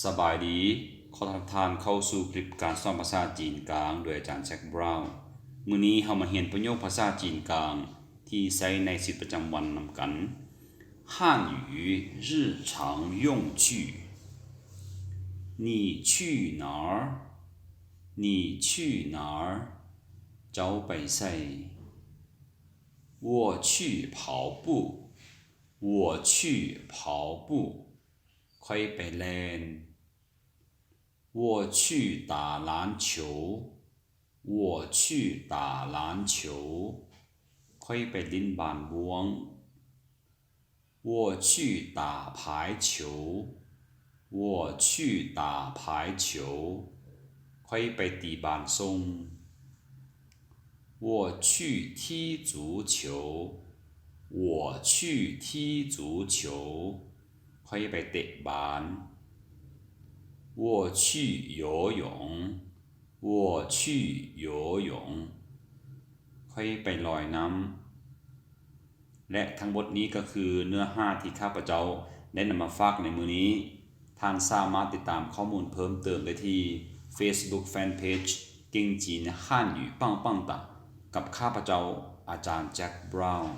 สบายดีขอต้อนรับท่านเข้าสู่คลิปการสอนภาษาจีนกลางโดยอาจารย์แจ็คบราวน์มื้อนี้เรามาเรียนประโยคภาษาจีนกลางที่ใช้ในชีวิตประจำวันนำกัน汉语日常用句你去哪儿你去哪儿เจ้าไปไส我去跑步我去跑步ค่อยไปเล่น我去打篮球我去打篮球ค่อยไปลิ้นบานบวง我去打排球我去打排球ค่อยไปตีบานทรง我去踢足球我去踢足球ค่อยไปเตะบาน我去游泳我去游泳ค่อยไปลอยน้ำและทั้งหมดนี้ก็คือเนื้อหาที่ข้าพเจ้าได้นำมาฝากในมื้อนี้ท่านสามารถติดตามข้อมูลเพิ่มเติมได้ที่ Facebook Fanpage เก่งจีนฮั่นอยู่ปังปังตังกับข้าพเจ้าอาจารย์แจ็คบราวน์